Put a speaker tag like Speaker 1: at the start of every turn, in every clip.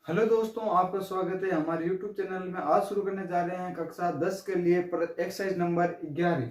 Speaker 1: Hello दोस्तों, आपका स्वागत है हमारे YouTube चैनल में। आज शुरू करने जा रहे हैं कक्षा 10 के लिए एक्सरसाइज नंबर 11।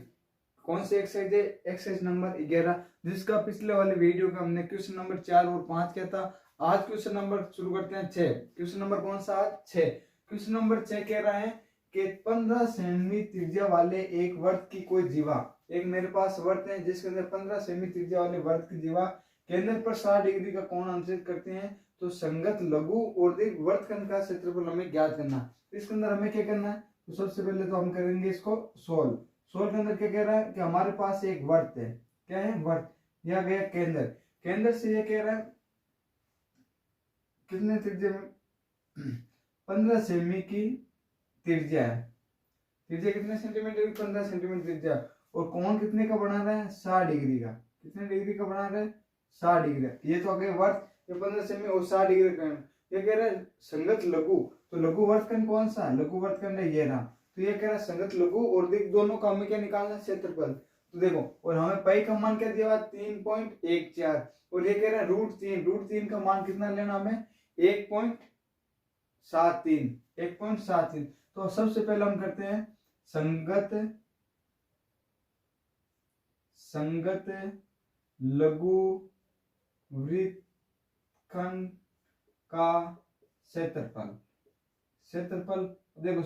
Speaker 1: कौन सी एक्सरसाइज है? एक्सरसाइज नंबर 11, जिसका पिछले वाले वीडियो का हमने क्वेश्चन नंबर 4 और 5 किया था। आज क्वेश्चन नंबर शुरू करते हैं 6। क्वेश्चन नंबर कौन सा? आज 6। क्वेश्चन नंबर 6 कह रहा है कि 15 सेमी त्रिज्या वाले एक वृत्त की कोई जीवा। एक मेरे पास वृत्त है जिसके अंदर 15 सेमी त्रिज्या वाले वृत्त की जीवा केंद्र पर 60 डिग्री का कोण अंतरित करते हैं, तो संगत लघु और दीर्घ वृत्तखंड का क्षेत्रफल हमें ज्ञात करना है। इसके अंदर हमें क्या करना है? तो सबसे पहले तो हम करेंगे इसको सोल्व। सोल्व के अंदर क्या कह रहा है कि हमारे पास एक वृत्त है। क्या है? वृत्त। यह गया केंद्र। केंद्र से ये कह रहा है कितने त्रिज्या में? 15 सेमी की त्रिज्या है। त्रिज्या कितने सेंटीमीटर की? 15 सेंटीमीटर त्रिज्या। और कोण कितने का बना रहा है? 60 डिग्री का। कितने डिग्री का बना रहा है? 60 डिग्री। ये तो आगे वर्त, ये 15 सेमी और 60 डिग्री का। ये कह रहा है संगत लघु। तो लघु वर्तखंड कौन सा है? लघु वर्तखंड है ये रहा। तो ये कह रहा है संगत लघु और दीर्घ दोनों का हमें क्या निकालना है? क्षेत्रफल। तो देखो, और हमें पाई का मान क्या दिया हुआ? 3.14। और ये कह रहा है √3। √3 का मान कितना लेना हमें? 1.73। 1.73। तो सबसे पहले हम करते हैं संगत लघु वृत्तखंड का क्षेत्रफल। क्षेत्रफल देखो,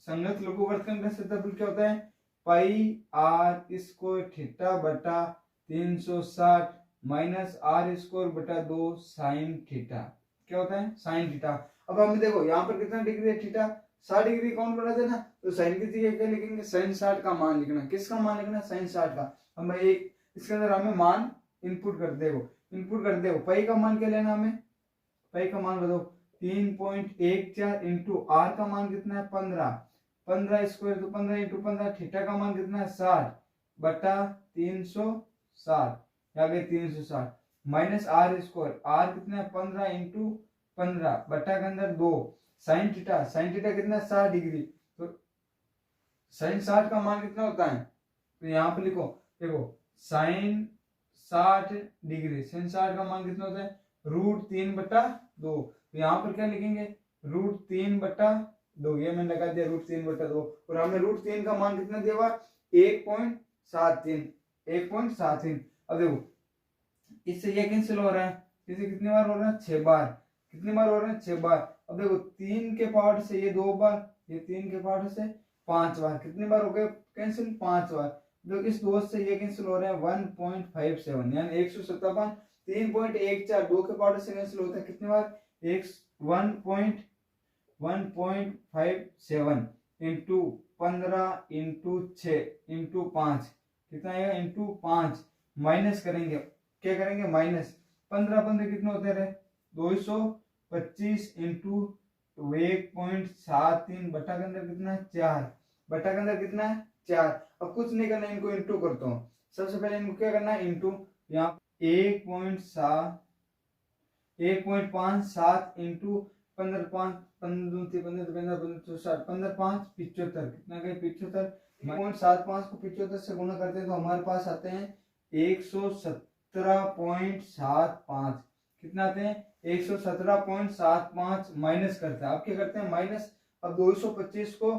Speaker 1: संगत लघु वृत्तखंड का क्षेत्रफल क्या होता है? पाई आर स्क्वायर थीटा बटा 360 माइनस आर स्क्वायर बटा 2 साइन थीटा। क्या होता है? Sine theta. अब हम देखो यहाँ पर कितना डिग्री है? Theta 60 degree. कौन बना देना? तो साइन की जगह क्या लिखेंगे? साइन 60 का मान लिखना। किसका मान लिखना? साइन 60 का। हम एक इसके अंदर हमें मान इनपुट कर दे। इनपुट कर दे। पाई का मान क्या लेना हमें? पाई का मान बताओ। 3.14 इंटू आर का मान कितना है? 15। 15 स्क्वायर तो 15 इंटू 15। थीटा का मान कितना है? 60 बटा 360। आ गए 360 माइनस आर स्क्वायर। आर कितना है? 15 इंटू 15 बटा के अंदर 2 साइन थीटा। साइन थीटा कितना है? 60 डिग्री। तो साइन 60 का मान कितना होता है? तो यहाँ पे लिखो, देखो साइन 60 डिग्री। साइन 60 का मान कितना होता है? √3 बटा 2। तो यहाँ पर क्या लिखेंगे? √3 बटा 2। ये मैंने लगा दिया √3 बटा 2। और हमें √3 का मान कितना दिया हुआ? 1.73। 1.73। अब देखो, इससे ये कैंसिल हो रहा है। इसे कितनी बार हो रहा है? 6 बार। कितनी बार हो रहा है? 6 बार। अब देखो 3 के पावर से ये 2 बार, ये 3 के पावर से 5 बार। कितनी बार हो गए कैंसिल? 5 बार। जो इस 2 से ये कैंसिल हो रहा है 1.57 यानी 157। 3.14 2 के पावर से कैंसिल होता है कितनी बार? 1.57 इंटू 15 इंटू 6 इंटू 5 कितना आएगा? इंटू 5। माइनस करेंगे। क्या करेंगे? माइनस 15 15 कितने होते रहे? 225 इंटू 1.73 बटा के अंदर कितना है? 4। बटा के अंदर कितना है? 4। अब कुछ नहीं करना, इनको इंटू करता हूँ। सबसे पहले इनको क्या करना है? इंटू। यहाँ 1.57 इंटू 15 5 15 15 15 15 60 15 5 75। कितना गए? 75। 1.75 को 75 से गुणा करते हैं तो हमारे पास आते हैं 117.75। कितना आते हैं? 117.75 माइनस करते हैं। आप क्या करते हैं? माइनस। अब 225 को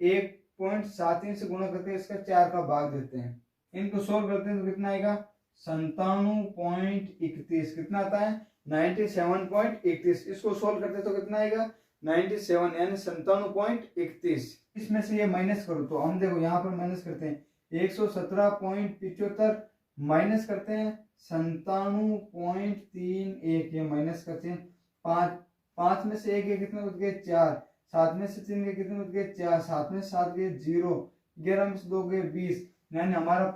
Speaker 1: 1.73 से गुणा करते हैं, इसका 4 का भाग देते हैं। इनको सोल्व करते हैं तो कितना आएगा? 97.31। कितना आता है? 97.31। इसको सोल्व करते तो कितना आएगा? 97 यानी 97.31। इसमें से ये माइनस करो तो हम देखो यहाँ पर माइनस करते हैं 117.75 माइनस करते हैं 97.31। ये माइनस करते हैं 5। 5 में से 1 ये कितने बच गए? 4। 7 में से 3 के कितने बच गए? 4। 7 में 7 गए 0। 11 में से 2 गए 20। यानी हमारे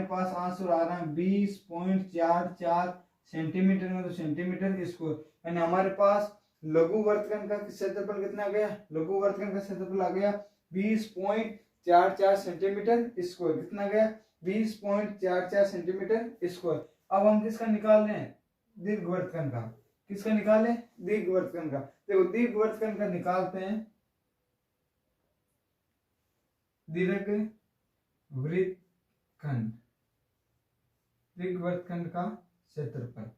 Speaker 1: पास आंसर आ रहा है 20.44 सेंटीमीटर में। तो सेंटीमीटर स्क्वायर यानी हमारे पास लघु वर्तखंड का क्षेत्रफल कितना आ गया? लघु वर्तखंड का क्षेत्रफल आ गया 20.44 सेंटीमीटर स्क्वायर। कितना गया? 20.44 सेंटीमीटर स्क्वायर। अब हम किसका निकाल रहे हैं? दीर्घ वर्तखंड का। किसका निकालें? दीर्घ वर्तखंड का। देखो दीर्घ वर्तखंड का निकालते हैं। दीर्घ वृत्तखंड, दीर्घ वृत्तखंड का क्षेत्रफल।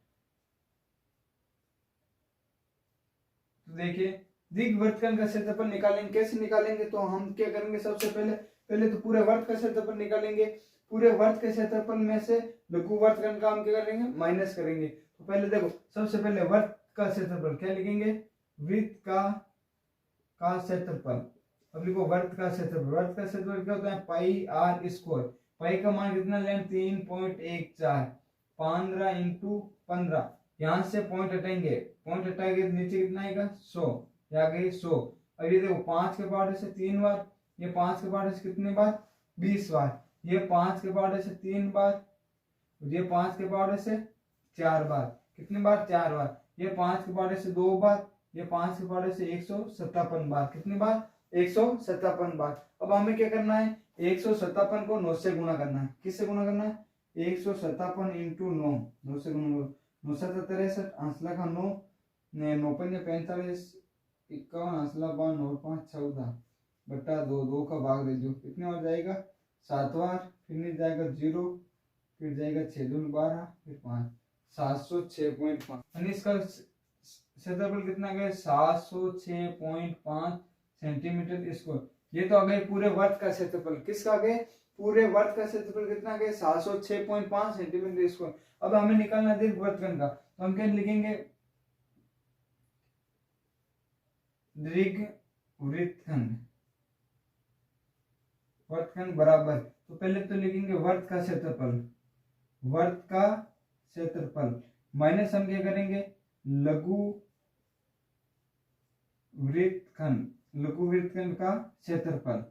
Speaker 1: देखिए दीर्घवृत्तखंड का क्षेत्रफल निकालेंगे, कैसे निकालेंगे, तो हम क्या करेंगे, सबसे पहले तो पूरे वर्त का क्षेत्रफल निकालेंगे। पूरे वर्त के क्षेत्रफल में से लघु वर्तखंड का हम क्या करेंगे, माइनस करेंगे। तो पहले देखो, सबसे पहले वर्त का क्षेत्रफल क्या लिखेंगे, वृत्त का क्षेत्रफल। अब लिखो वर्त का क्षेत्रफल। वर्त का क्षेत्रफल क्या होता है, पाई आर स्क्वायर। पाई का मान कितना लें, 3.14। 15 इंटू 15, यहाँ से पॉइंट हटाएंगे, पॉइंट हटाएंगे नीचे कितना आएगा, 100, आ गई 100। अब ये देखो 5 के पावर से 3 बार, ये 5 के पावर से कितनी बार, 20 बार, ये 5 के पावर से 3 बार, ये 5 के पावर से 4 बार, कितनी बार, 4 बार, ये 5 के पावर से 2 बार, ये 5 के पावर से 157 बार, कितनी बार, 157 बार। अब हमें क्या करना है, 157 को 9 से गुणा करना है। किससे गुणा करना है, 157 इंटू 9, 9 से गुणा करो। 9 7 63, आंसला का 9, 9 5 45, 51, आंसला 52 और 5 14 बटा 2, 2 का भाग दे दो, कितने बार जाएगा, 7 बार, फिर नहीं जाएगा 0, फिर जाएगा 6 2 12, फिर 5, 706.5। यानी इसका क्षेत्रफल कितना गया, 706.5 सेंटीमीटर स्क्वायर। ये तो आ गए पूरे वर्त का क्षेत्रफल। किसका गए, पूरे वर्त का क्षेत्रफल कितना गया, 706.5 सेंटीमीटर स्क्वायर। अब हमें निकालना दीर्घवृत्तखंड का, तो हम क्या लिखेंगे, दीर्घवृत्तखंड, वर्तखंड बराबर, तो पहले तो लिखेंगे वर्त का क्षेत्रफल, वर्त का क्षेत्रफल माइनस हम क्या करेंगे, लघु वृत्तखंड, लघु वृत्तखंड का क्षेत्रफल,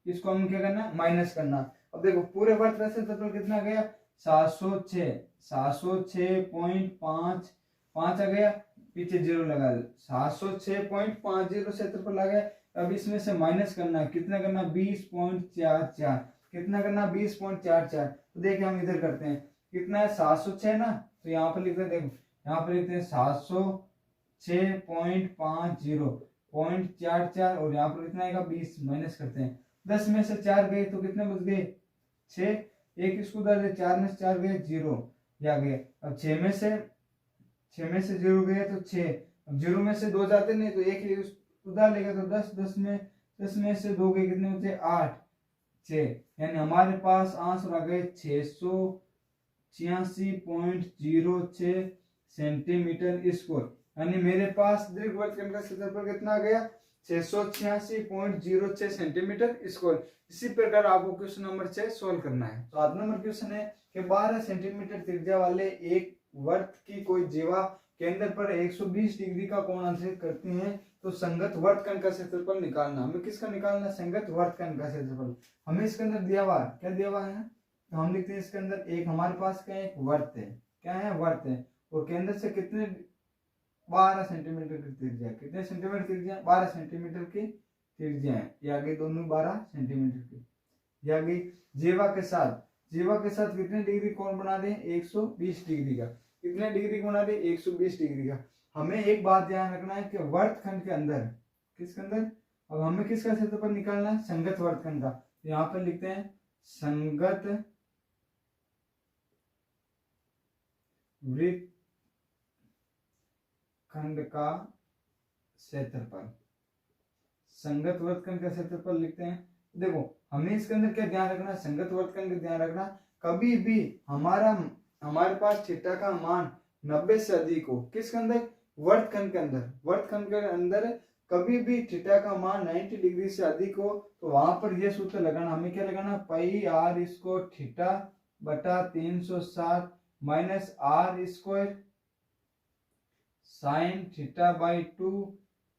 Speaker 1: इसको हम क्या करना, माइनस करना। अब देखो पूरे वर्त का क्षेत्रफल कितना गया, 706, 706.5, 5 आ गया, पीछे 0 लगा दो, 706.50 क्षेत्रफल आ गया। अब इसमें से माइनस करना है, कितना करना, 20.44, कितना करना, 20.44। तो देखिए हम इधर करते हैं, कितना है, 706 ना, तो यहाँ पर लिखते हैं, देखो यहाँ पर लिखते हैं 706.50.44, और यहाँ पर कितना आएगा, 20, माइनस करते हैं, 10 में से 4 गए तो कितने बच गए, 6, एक इसको उधर दे, 4 में से 4 गए 0, या गए। अब 6 में से 0 गए तो 6, अब 0 में से 2 जाते नहीं, तो एक उधर लेगा तो 10, 10 में से 2 गए, कितने बचे, 8, 6, यानी हमारे पास आंसर आ गए 686.06 सेंटीमीटर स्क्वायर। यानी मेरे पास दीर्घवृत्तखंड का क्षेत्रफल कितना आ गया, 686.06 सेंटीमीटर स्क्वायर। इसी प्रकार आपको क्वेश्चन नंबर 6 सोल्व करना है। तो 8 नंबर क्वेश्चन है कि 12 सेंटीमीटर त्रिज्या वाले एक वर्त की कोई जीवा केंद्र पर 120 डिग्री का कोण अंतरित करती है, तो संगत वर्तखंड का क्षेत्रफल निकालना। हमें किसका निकालना, संगत वर्तखंड का क्षेत्रफल। हमें इसके अंदर दिया हुआ, क्या दिया हुआ है, तो हम लिखते हैं इसके अंदर एक हमारे पास क्या है, एक वर्त है, क्या है, वर्त है, और केंद्र से कितने, 12 सेंटीमीटर की त्रिज्या, कितने सेंटीमीटर त्रिज्या, 12 सेंटीमीटर की त्रिज्या है, ये आगे दोनों 12 सेंटीमीटर की, ये आगे जीवा के साथ कितने डिग्री कोण बना दे, 120 डिग्री का, कितने डिग्री का बना दे, 120 डिग्री का। हमें एक बात ध्यान रखना है कि वर्तखंड के अंदर, किसके अंदर, अब हमें किसका क्षेत्रफल निकालना है, संगत वर्तखंड का। तो यहाँ पर लिखते हैं संगत वृत्तखंड का क्षेत्रफल, संगत वर्तखंड का क्षेत्रफल लिखते हैं। देखो हमें इसके अंदर क्या ध्यान रखना, संगत वर्तखंड का ध्यान रखना, कभी भी हमारे पास थीटा का मान 90 से अधिक हो, किसके अंदर, वर्तखंड के अंदर कभी भी थीटा का मान 90 डिग्री से अधिक हो, तो वहां पर यह सूत्र लगाना, हमें क्या लगाना, पाई आर इसको थीटा बटा 360 minus r square sine theta by 2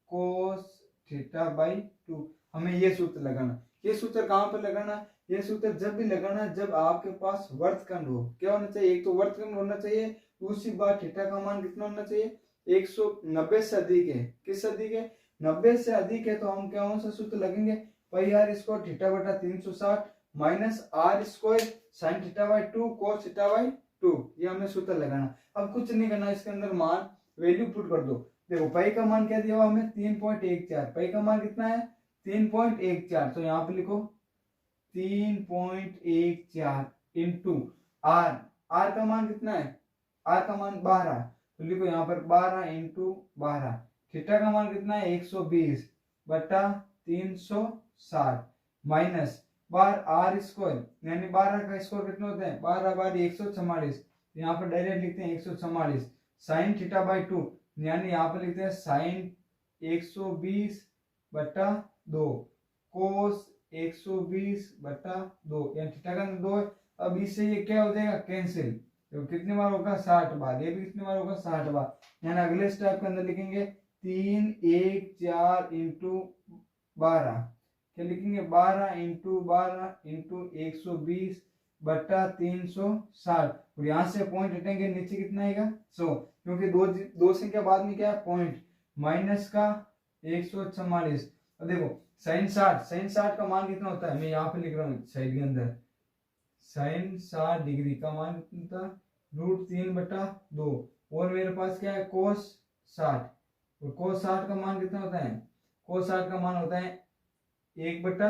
Speaker 1: cos theta by 2। हमें ये सूत्र लगाना। ये सूत्र कहाँ पर लगाना, ये सूत्र जब भी लगाना जब आपके पास वर्तखंड हो, क्या होना चाहिए, एक तो वर्तखंड होना चाहिए, दूसरी बात थीटा का मान कितना होना चाहिए, 190 से अधिक है। किस अधिक है, 90 से अधिक है, तो हम कौन सा सूत्र लगेंगे, पाई आर स्क्वायर थीटा बटा 360 minus r square sine theta by 2 cos theta by 2, ये हमें सूत्र लगाना। अब कुछ नहीं करना, इसके अंदर मान वैल्यू पुट कर दो। देखो पाई का मान क्या दिया हुआ हमें, 3.14, पाई का मान कितना है, 3.14, तो यहाँ पे लिखो 3.14 इंटू आर, आर का मान कितना है, आर का मान 12, तो लिखो यहाँ पर 12 इंटू 12 थीटा का मान कितना है 120 बटा 360 माइनस बार आर स्क्वायर यानी 12 का स्क्वायर कितना होता है 12 बार 144, यहाँ पर डायरेक्ट लिखते हैं 144 साइन थीटा बाई 2 यानी यहाँ पर लिखते हैं साइन 120 बटा 2 कोस 120 बटा 2 यानी थीटा का 2 है। अब इससे ये क्या हो जाएगा कैंसिल, तो कितनी बार होगा 60 बार, ये भी कितनी बार होगा 60 बार। यानी अगले स्टेप के अंदर लिखेंगे 3 1 4 इंटू 12, क्या लिखेंगे 12 इंटू 12 इंटू 120 बटा 360 और यहाँ से पॉइंट हटेंगे नीचे कितना आएगा 100, क्योंकि दो संख्या बाद में क्या है पॉइंट माइनस का 144। अब देखो साइन 60 का मान कितना होता है, मैं यहाँ पे लिख रहा हूँ साइड के अंदर, साइन 60 डिग्री का मान कितना था √3 बटा 2 और मेरे पास क्या है कोस 60 और कोस 60 का मान कितना होता है, कोस 60 का मान होता है 1 बटा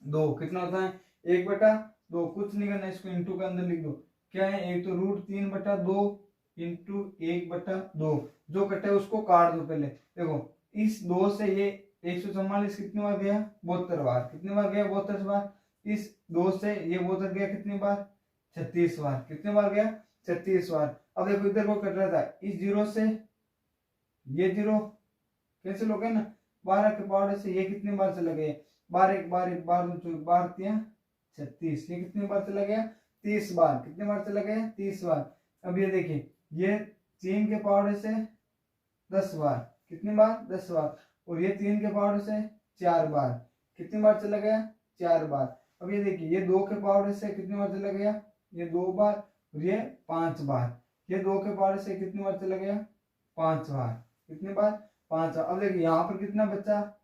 Speaker 1: 2, कितना होता है 1 बटा 2, कुछ नहीं करना इसको इंटू के अंदर लिख दो, क्या है एक तो √3 बटा 2 इंटू 1 बटा 2, जो कटे उसको काट दो पहले। देखो इस 2 से ये 144 कितनी बार गया 72 बार, कितनी बार गया 72 बार, इस 2 से ये 72 गया कितनी बार 36 बार, कितने बार गया 36 बार। अब देखो इधर को कट रहा था, इस 0 से ये 0 कैंसिल हो गया ना, 12 के पावर से ये कितनी बार चला गया 12 1 12 1 12 2 12 3 36, ये कितनी बार चला गया 30 बार, कितनी बार चला गया 30 बार। अब ये देखिए ये 3 के पावर से 10 बार, कितनी बार 10 बार, और ये 3 के पावर से 4 बार, कितनी बार चला गया 4 बार। अब ये देखिए ये 2 के पावर से कितनी बार चला गया ये 2 बार और ये 5 बार, ये 2 के पावर से कितनी बार चला गया 5 बार, कितनी बार 5 बार। अब देखिए यहाँ पर कितना बचा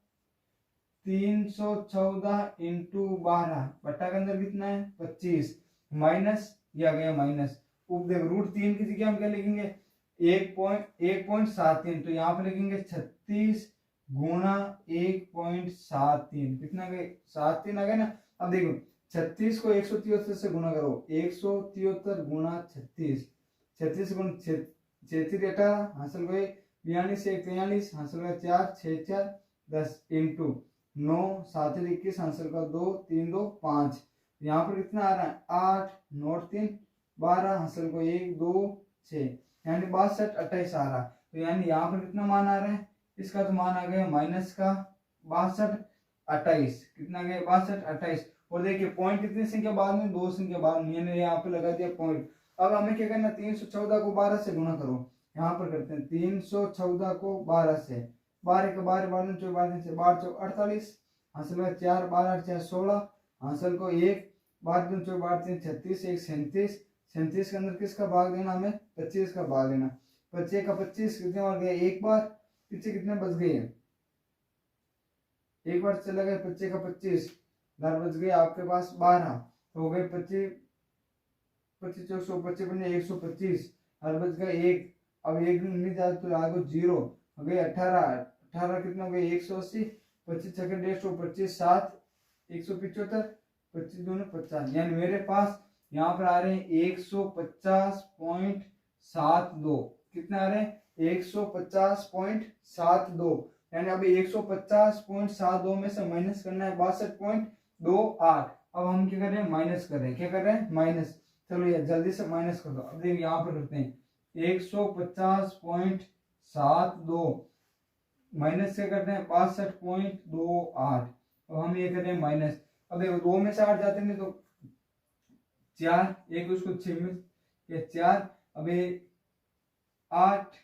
Speaker 1: 314 इंटू 12 बट्टा के अंदर कितना है 25 माइनस ये आ गया माइनस, देखो √3 की जगह हम क्या लिखेंगे 1.73, तो यहाँ पे लिखेंगे 36 गुणा 1.73, कितना गए 73 आ गया ना। अब देखो 36 को 173 से गुणा करो, 173 गुणा 36, 36 गुण 36 18 हासिल गए 42 से 43 हासिल का 4 6 4 10 इंटू 9 7 21 हासिल का 2 3 2 5, यहाँ पर कितना आ रहा है 8 9 3 12 हासिल को 1 2 6 यानी 62 28 आ रहा है। तो यानी यहाँ पर कितना मान आ रहा है, इसका तो मान आ गया माइनस का 62 28, कितना गया 62 28। और देखिए पॉइंट कितनी संख्या बाद में 2 संख्या बाद में, मैंने यहाँ पे लगा दिया पॉइंट। अब हमें क्या करना 314 को 12 से गुणा करो, यहाँ पर करते हैं 314 को 12 से, 12 के 12 12 से 12 चौक 48 हासिल का 4 12 4 16 हासिल को 1 12 2 चौक 12 3 36 1 37, 37 के अंदर किसका भाग देना हमें 25 का भाग देना, 25 का 25 कितने बार गया एक बार, पीछे कितने बच गए एक बार चला गया 25 का 25 घर बच गए आपके पास 12, तो हो गए 25 25 125 बने 125 हर बच गए 1, अब 1 नहीं जाए तो आगे 0 हो गए 18 18 कितना हो गए 180 25 सेकंड 125 7 175 25 दूनी 50, यानी मेरे पास यहाँ पर आ रहे हैं 150.72, कितना आ रहे हैं 150.72, यानी अभी 150.72 में से माइनस करना है 62.28। अब हम क्या कर रहे हैं माइनस कर रहे हैं, क्या कर रहे हैं माइनस, चलो ये जल्दी से माइनस कर दो। अब देखिए यहाँ पर करते हैं 150.72 माइनस से करते हैं 62.28, अब हम ये कर रहे हैं माइनस। अब देखो 2 में से 8 जाते हैं तो 4 एक उसको 6 में ये 4, अब ये 8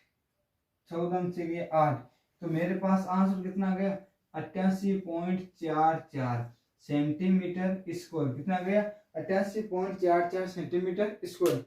Speaker 1: 14 से गए 8, तो मेरे पास आंसर कितना आ गया 88.44 सेंटीमीटर स्क्वायर, कितना गया 88.44 सेंटीमीटर स्क्वायर।